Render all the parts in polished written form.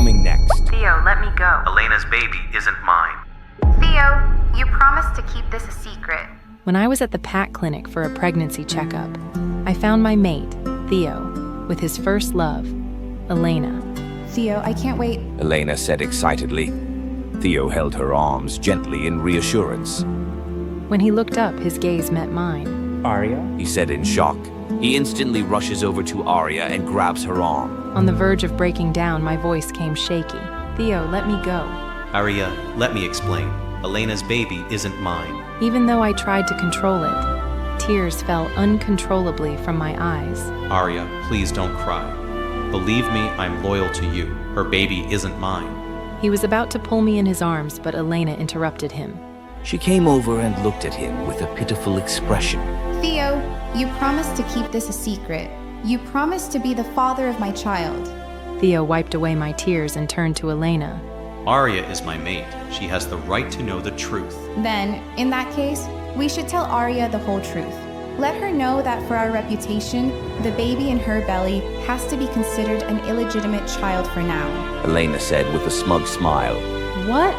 Coming next. Theo, let me go. Elena's baby isn't mine. Theo, you promised to keep this a secret. When I was at the PAC clinic for a pregnancy checkup, I found my mate, Theo, with his first love, Elena. Theo, I can't wait. Elena said excitedly. Theo held her arms gently in reassurance. When he looked up, his gaze met mine. Arya? He said in shock. He instantly rushes over to Arya and grabs her arm. On the verge of breaking down, my voice came shaky. Theo, let me go. Arya, let me explain. Elena's baby isn't mine. Even though I tried to control it, tears fell uncontrollably from my eyes. Arya, please don't cry. Believe me, I'm loyal to you. Her baby isn't mine. He was about to pull me in his arms, but Elena interrupted him. She came over and looked at him with a pitiful expression. Theo, you promised to keep this a secret. You promised to be the father of my child. Theo wiped away my tears and turned to Elena. Arya is my mate. She has the right to know the truth. Then, in that case, we should tell Arya the whole truth. Let her know that for our reputation, the baby in her belly has to be considered an illegitimate child for now. Elena said with a smug smile. What?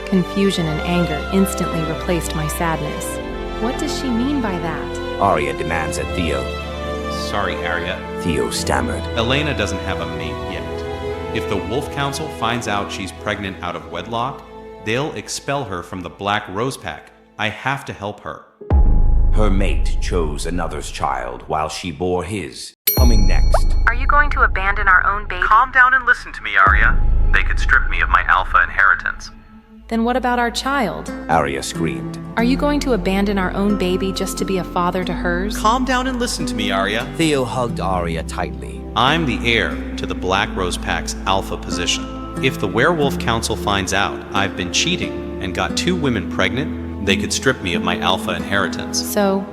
Confusion and anger instantly replaced my sadness. What does she mean by that? Arya demands at Theo. Sorry, Arya. Theo stammered. Elena doesn't have a mate yet. If the Wolf Council finds out she's pregnant out of wedlock, they'll expel her from the Black Rose Pack. I have to help her. Her mate chose another's child while she bore his. Coming next. Are you going to abandon our own baby? Calm down and listen to me, Arya. They could strip me of my alpha inheritance. Then what about our child? Arya screamed. Are you going to abandon our own baby just to be a father to hers? Calm down and listen to me, Arya. Theo hugged Arya tightly. I'm the heir to the Black Rose Pack's alpha position. If the Werewolf Council finds out I've been cheating and got 2 women pregnant, they could strip me of my alpha inheritance. So,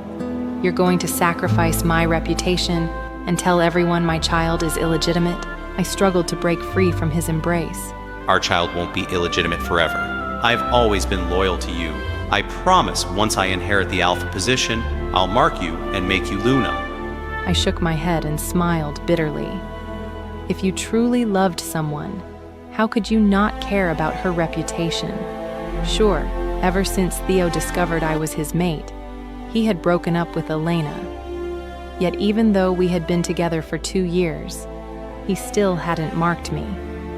you're going to sacrifice my reputation and tell everyone my child is illegitimate? I struggled to break free from his embrace. Our child won't be illegitimate forever. I've always been loyal to you. I promise once I inherit the alpha position, I'll mark you and make you Luna. I shook my head and smiled bitterly. If you truly loved someone, how could you not care about her reputation? Sure, ever since Theo discovered I was his mate, he had broken up with Elena. Yet even though we had been together for 2 years, he still hadn't marked me.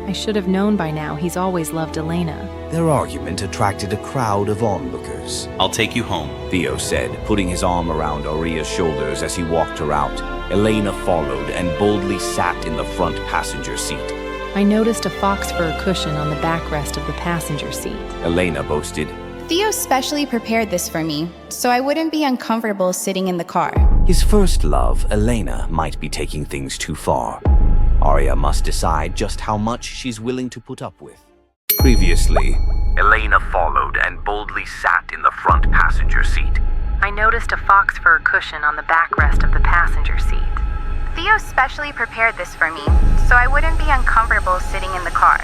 I should have known by now he's always loved Elena. Their argument attracted a crowd of onlookers. I'll take you home. Theo said, putting his arm around Arya's shoulders as he walked her out. Elena followed and boldly sat in the front passenger seat. I noticed a fox fur cushion on the backrest of the passenger seat. Elena boasted. Theo specially prepared this for me, so I wouldn't be uncomfortable sitting in the car. His first love, Elena, might be taking things too far. Arya must decide just how much she's willing to put up with. Previously, Elena followed and boldly sat in the front passenger seat. I noticed a fox fur cushion on the backrest of the passenger seat. Theo specially prepared this for me, so I wouldn't be uncomfortable sitting in the car.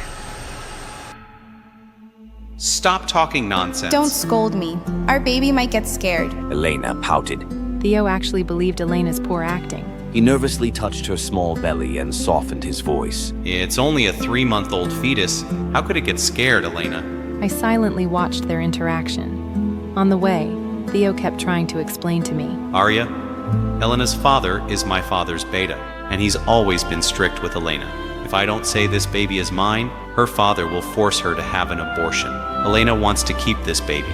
Stop talking nonsense. Don't scold me. Our baby might get scared. Elena pouted. Theo actually believed Elena's poor acting. He nervously touched her small belly and softened his voice. It's only a 3-month-old fetus. How could it get scared, Elena? I silently watched their interaction. On the way, Theo kept trying to explain to me. Arya, Elena's father is my father's beta, and he's always been strict with Elena. If I don't say this baby is mine, her father will force her to have an abortion. Elena wants to keep this baby.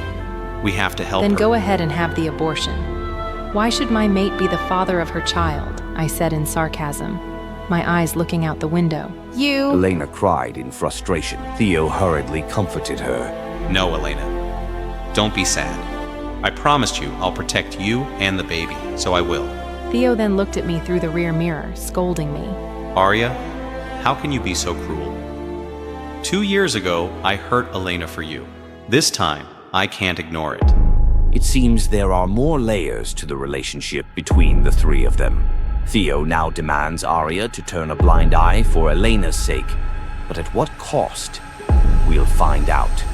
We have to help her. Then go ahead and have the abortion. Why should my mate be the father of her child? I said in sarcasm, my eyes looking out the window. You... Elena cried in frustration. Theo hurriedly comforted her. No, Elena. Don't be sad. I promised you I'll protect you and the baby, so I will. Theo then looked at me through the rear mirror, scolding me. Arya, how can you be so cruel? 2 years ago, I hurt Elena for you. This time, I can't ignore it. It seems there are more layers to the relationship between the 3 of them. Theo now demands Arya to turn a blind eye for Elena's sake. But at what cost? We'll find out.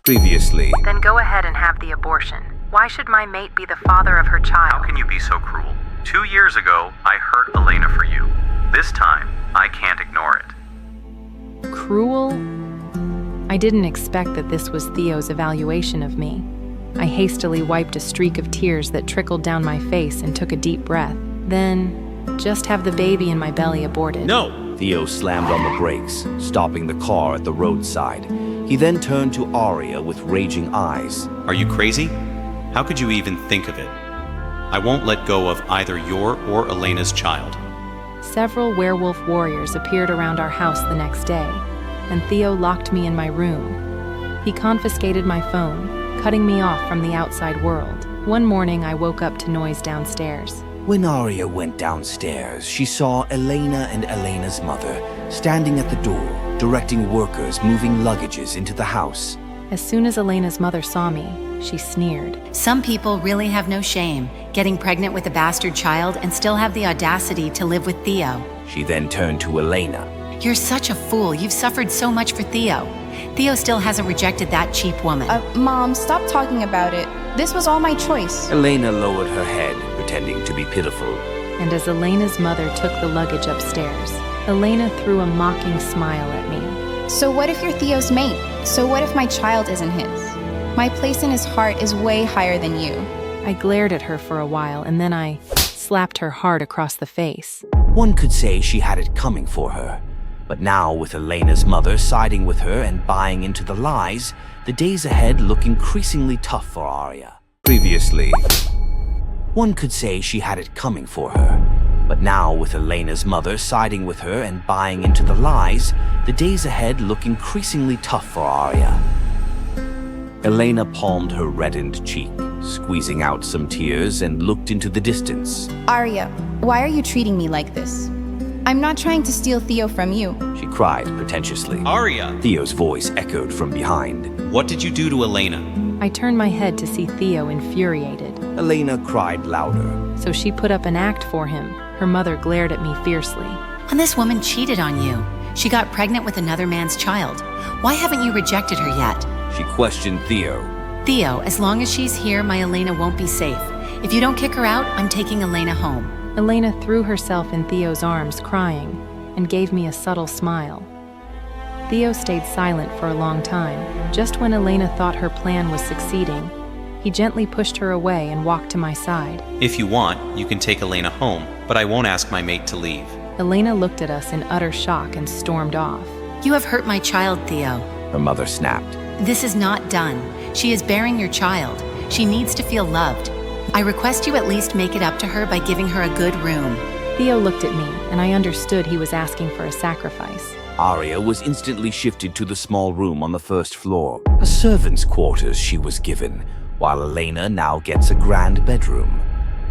Previously... Then go ahead and have the abortion. Why should my mate be the father of her child? How can you be so cruel? 2 years ago, I hurt Elena for you. This time, I can't ignore it. cruel? I didn't expect that this was Theo's evaluation of me. I hastily wiped a streak of tears that trickled down my face and took a deep breath. Then, just have the baby in my belly aborted. No! Theo slammed on the brakes, stopping the car at the roadside. He then turned to Arya with raging eyes. Are you crazy? How could you even think of it? I won't let go of either your or Elena's child. Several werewolf warriors appeared around our house the next day, and Theo locked me in my room. He confiscated my phone, cutting me off from the outside world. One morning, I woke up to noise downstairs. When Arya went downstairs, she saw Elena and Elena's mother standing at the door, directing workers moving luggages into the house. As soon as Elena's mother saw me, she sneered. Some people really have no shame, getting pregnant with a bastard child and still have the audacity to live with Theo. She then turned to Elena. You're such a fool. You've suffered so much for Theo. Theo still hasn't rejected that cheap woman. Mom, stop talking about it. This was all my choice. Elena lowered her head, pretending to be pitiful. And as Elena's mother took the luggage upstairs, Elena threw a mocking smile at me. So what if you're Theo's mate? So what if my child isn't his? My place in his heart is way higher than you. I glared at her for a while, and then I slapped her hard across the face. One could say she had it coming for her. But now, with Elena's mother siding with her and buying into the lies, the days ahead look increasingly tough for Arya. Previously, one could say she had it coming for her. But now, with Elena's mother siding with her and buying into the lies, the days ahead look increasingly tough for Arya. Elena palmed her reddened cheek, squeezing out some tears, and looked into the distance. Arya, why are you treating me like this? I'm not trying to steal Theo from you. She cried pretentiously. Arya! Theo's voice echoed from behind. What did you do to Elena? I turned my head to see Theo infuriated. Elena cried louder. So she put up an act for him. Her mother glared at me fiercely. And this woman cheated on you. She got pregnant with another man's child. Why haven't you rejected her yet? She questioned Theo. Theo, as long as she's here, my Elena won't be safe. If you don't kick her out, I'm taking Elena home. Elena threw herself in Theo's arms, crying, and gave me a subtle smile. Theo stayed silent for a long time. Just when Elena thought her plan was succeeding, he gently pushed her away and walked to my side. If you want, you can take Elena home, but I won't ask my mate to leave. Elena looked at us in utter shock and stormed off. You have hurt my child, Theo. Her mother snapped. This is not done. She is bearing your child. She needs to feel loved. I request you at least make it up to her by giving her a good room. Theo looked at me, and I understood he was asking for a sacrifice. Arya was instantly shifted to the small room on the first floor. A servant's quarters she was given, while Elena now gets a grand bedroom.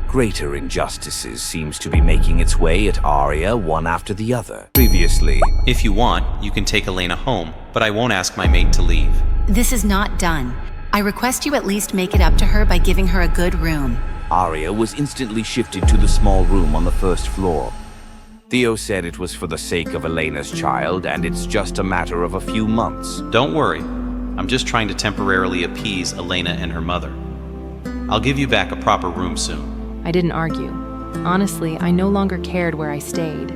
Greater injustices seems to be making its way at Arya one after the other. Previously, If you want, you can take Elena home, but I won't ask my mate to leave. This is not done. I request you at least make it up to her by giving her a good room. Arya was instantly shifted to the small room on the first floor. Theo said it was for the sake of Elena's child, and it's just a matter of a few months. Don't worry. I'm just trying to temporarily appease Elena and her mother. I'll give you back a proper room soon. I didn't argue. Honestly, I no longer cared where I stayed.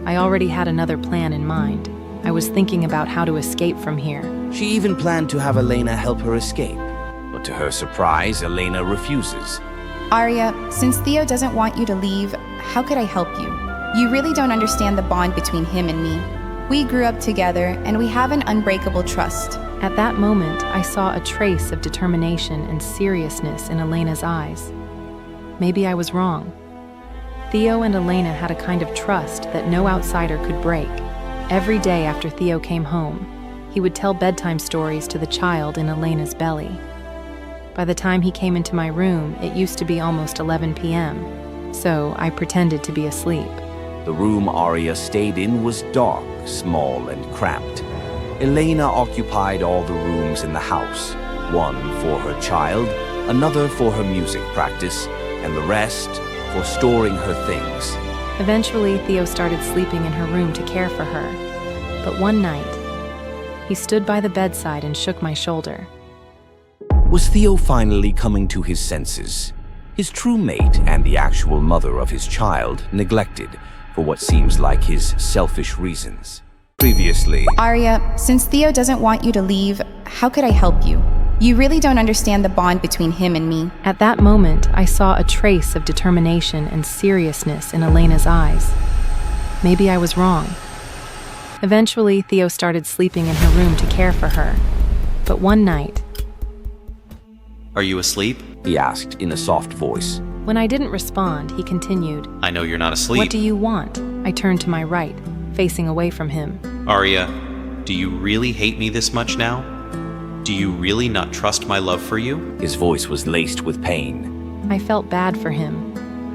I already had another plan in mind. I was thinking about how to escape from here. She even planned to have Elena help her escape. But to her surprise, Elena refuses. Arya, since Theo doesn't want you to leave, how could I help you? You really don't understand the bond between him and me. We grew up together, and we have an unbreakable trust. At that moment, I saw a trace of determination and seriousness in Elena's eyes. Maybe I was wrong. Theo and Elena had a kind of trust that no outsider could break. Every day after Theo came home, he would tell bedtime stories to the child in Elena's belly. By the time he came into my room, it used to be almost 11 p.m., so I pretended to be asleep. The room Arya stayed in was dark, small, and cramped. Elena occupied all the rooms in the house, one for her child, another for her music practice, and the rest for storing her things. Eventually, Theo started sleeping in her room to care for her. But one night, he stood by the bedside and shook my shoulder. Was Theo finally coming to his senses? His true mate and the actual mother of his child neglected for what seems like his selfish reasons. Previously, Arya, since Theo doesn't want you to leave, how could I help you? You really don't understand the bond between him and me. At that moment, I saw a trace of determination and seriousness in Elena's eyes. Maybe I was wrong. Eventually, Theo started sleeping in her room to care for her. But one night, Are you asleep? he asked in a soft voice. when I didn't respond, he continued, I know you're not asleep. "What do you want?" I turned to my right, facing away from him. Arya, do you really hate me this much now? Do you really not trust my love for you? His voice was laced with pain. I felt bad for him,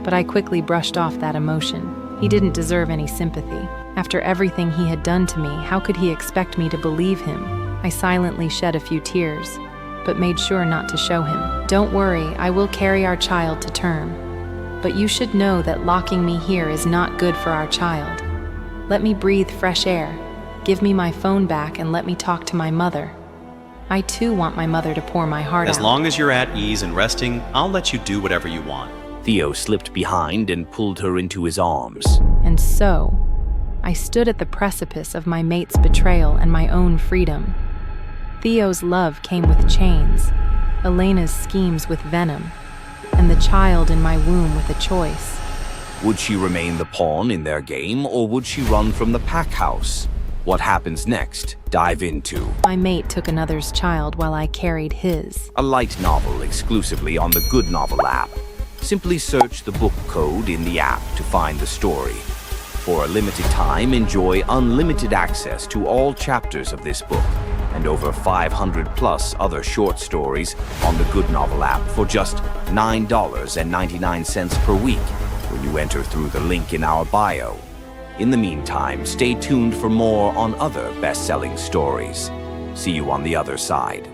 but I quickly brushed off that emotion. He didn't deserve any sympathy. After everything he had done to me, how could he expect me to believe him? I silently shed a few tears, but made sure not to show him. "Don't worry, I will carry our child to term. But you should know that locking me here is not good for our child. Let me breathe fresh air. Give me my phone back and let me talk to my mother. I too want my mother to pour my heart out." As long as you're at ease and resting, I'll let you do whatever you want. Theo slipped behind and pulled her into his arms. And so, I stood at the precipice of my mate's betrayal and my own freedom. Theo's love came with chains, Elena's schemes with venom, and the child in my womb with a choice. Would she remain the pawn in their game, or would she run from the pack house? What happens next? Dive into My mate took another's child while I carried his. a light novel exclusively on the Good Novel app. Simply search the book code in the app to find the story. For a limited time, enjoy unlimited access to all chapters of this book and over 500 plus other short stories on the Good Novel app for just $9.99 per week when you enter through the link in our bio. In the meantime, stay tuned for more on other best-selling stories. See you on the other side.